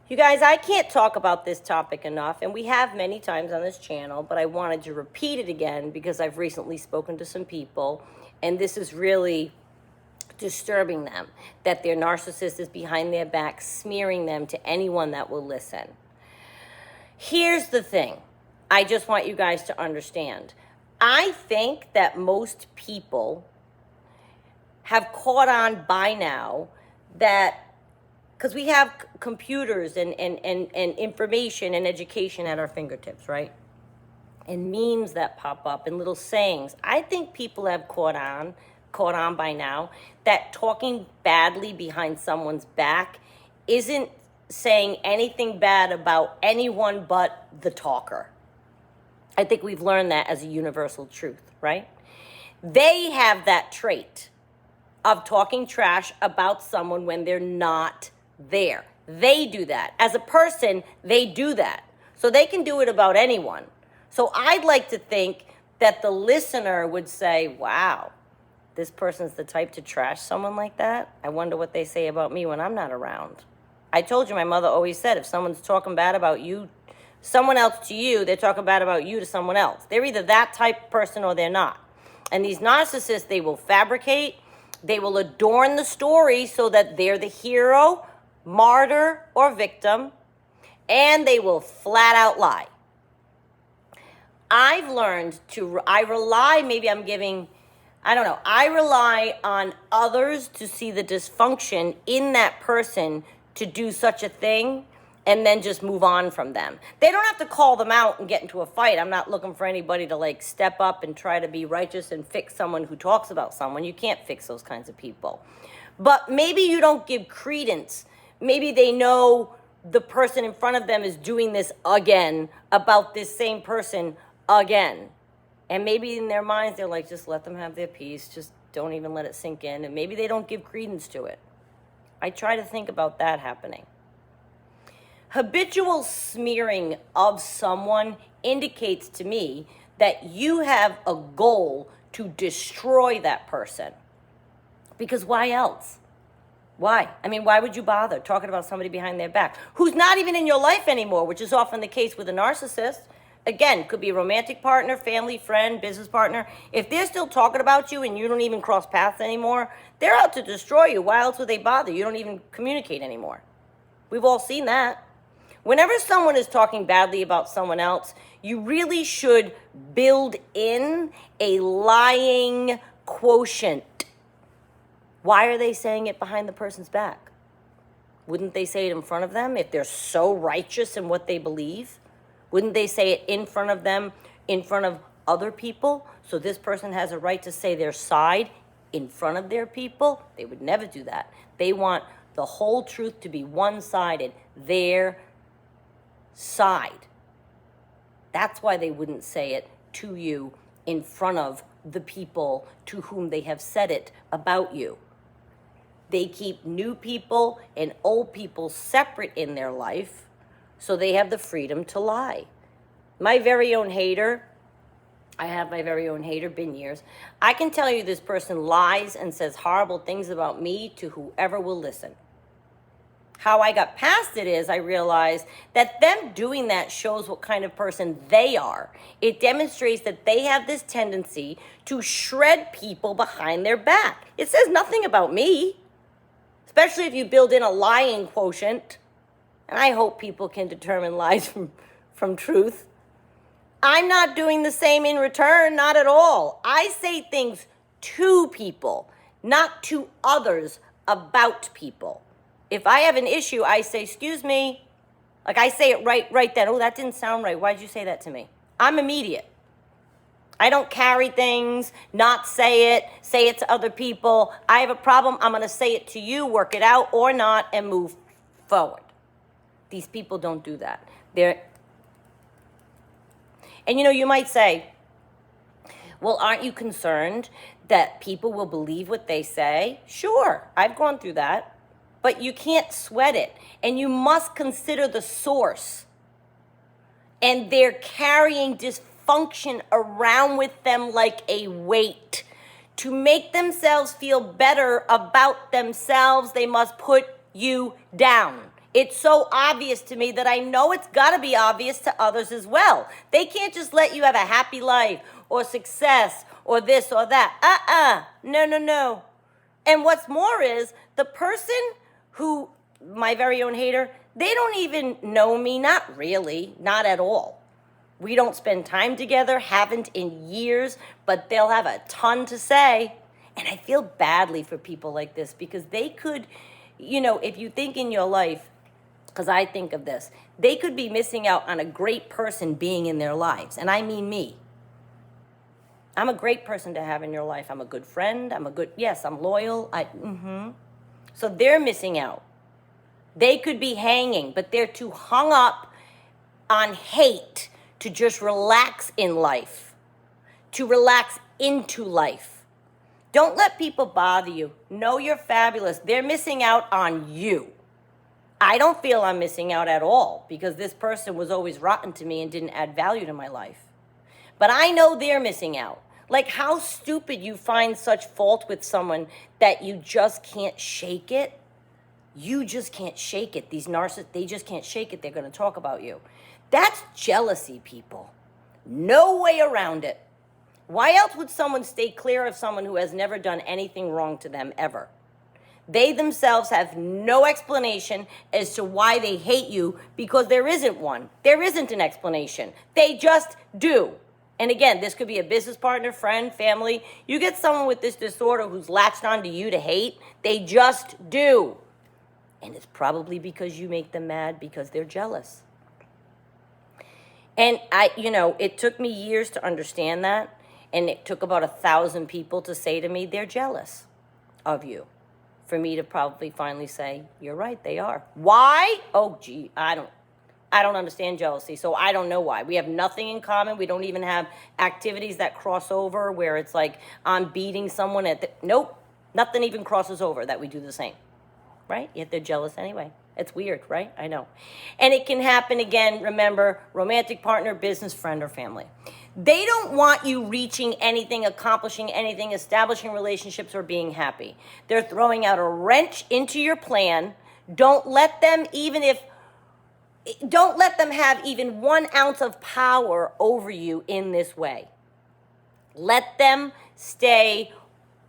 You guys, I can't talk about this topic enough, and we have many times on this channel, but I wanted to repeat it again because I've recently spoken to some people, and this is really disturbing them, that their narcissist is behind their back, smearing them to anyone that will listen. Here's the thing. I just want you guys to understand. I think that most people have caught on by now that because we have computers and information and education at our fingertips, right? And memes that pop up and little sayings. I think people have caught on by now that talking badly behind someone's back isn't saying anything bad about anyone but the talker. I think we've learned that as a universal truth, right? They have that trait of talking trash about someone when they're not there. They do that. As a person, they do that. So they can do it about anyone. So I'd like to think that the listener would say, wow, this person's the type to trash someone like that. I wonder what they say about me when I'm not around. I told you, my mother always said, if someone's talking bad about you, someone else to you, they're talking bad about you to someone else. They're either that type of person or they're not. And these narcissists, they will fabricate, they will adorn the story so that they're the hero, martyr, or victim, and they will flat out lie. I've learned I rely on others to see the dysfunction in that person to do such a thing and then just move on from them. They don't have to call them out and get into a fight. I'm not looking for anybody to step up and try to be righteous and fix someone who talks about someone. You can't fix those kinds of people. But maybe you don't give credence. Maybe they know the person in front of them is doing this again about this same person again. And maybe in their minds, they're like, just let them have their peace. Just don't even let it sink in. And maybe they don't give credence to it. I try to think about that happening. Habitual smearing of someone indicates to me that you have a goal to destroy that person. Because why else? Why? I mean, why would you bother talking about somebody behind their back who's not even in your life anymore, which is often the case with a narcissist? Again, could be a romantic partner, family, friend, business partner. If they're still talking about you and you don't even cross paths anymore, they're out to destroy you. Why else would they bother? You don't even communicate anymore. We've all seen that. Whenever someone is talking badly about someone else, you really should build in a lying quotient. Why are they saying it behind the person's back? Wouldn't they say it in front of them if they're so righteous in what they believe? Wouldn't they say it in front of them, in front of other people? So this person has a right to say their side in front of their people? They would never do that. They want the whole truth to be one-sided, their side. That's why they wouldn't say it to you in front of the people to whom they have said it about you. They keep new people and old people separate in their life so they have the freedom to lie. My very own hater, I have my very own hater, been years. I can tell you this person lies and says horrible things about me to whoever will listen. How I got past it is I realized that them doing that shows what kind of person they are. It demonstrates that they have this tendency to shred people behind their back. It says nothing about me, especially if you build in a lying quotient. And I hope people can determine lies from truth. I'm not doing the same in return, not at all. I say things to people, not to others about people. If I have an issue, I say, excuse me. Like I say it right then. Oh, that didn't sound right. Why'd you say that to me? I'm immediate. I don't carry things, not say it to other people. I have a problem. I'm going to say it to you, work it out or not, and move forward. These people don't do that. And you might say, well, aren't you concerned that people will believe what they say? Sure, I've gone through that. But you can't sweat it. And you must consider the source. And they're carrying dysfunction around with them like a weight. To make themselves feel better about themselves, they must put you down. It's so obvious to me that I know it's got to be obvious to others as well. They can't just let you have a happy life or success or this or that. No, no, no. And what's more is the person who, my very own hater, they don't even know me. Not really, not at all. We don't spend time together, haven't in years, but they'll have a ton to say. And I feel badly for people like this because they could, if you think in your life, because I think of this, they could be missing out on a great person being in their lives. And I mean me. I'm a great person to have in your life. I'm a good friend. Yes, I'm loyal. So they're missing out. They could be hanging, but they're too hung up on hate to just relax in life, to relax into life. Don't let people bother you. Know you're fabulous. They're missing out on you. I don't feel I'm missing out at all because this person was always rotten to me and didn't add value to my life. But I know they're missing out. Like how stupid you find such fault with someone that you just can't shake it. You just can't shake it. These narcissists, they just can't shake it. They're going to talk about you. That's jealousy, people. No way around it. Why else would someone stay clear of someone who has never done anything wrong to them ever? They themselves have no explanation as to why they hate you because there isn't one. There isn't an explanation. They just do. And again, this could be a business partner, friend, family. You get someone with this disorder who's latched onto you to hate, they just do. And it's probably because you make them mad because they're jealous. And it took me years to understand that. And it took about 1,000 people to say to me, they're jealous of you. For me to probably finally say, you're right, they are. Why? Oh, gee, I don't understand jealousy, so I don't know why. We have nothing in common. We don't even have activities that cross over where it's like I'm beating someone nope, nothing even crosses over that we do the same, right? Yet they're jealous anyway. It's weird, right? I know. And it can happen again, remember, romantic partner, business friend, or family. They don't want you reaching anything, accomplishing anything, establishing relationships, or being happy. They're throwing out a wrench into your plan. Don't let them have even 1 ounce of power over you in this way. Let them stay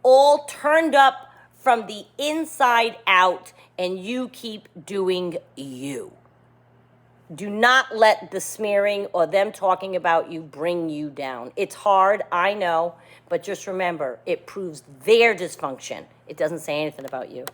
all turned up from the inside out, and you keep doing you. Do not let the smearing or them talking about you bring you down. It's hard, I know, but just remember, it proves their dysfunction. It doesn't say anything about you.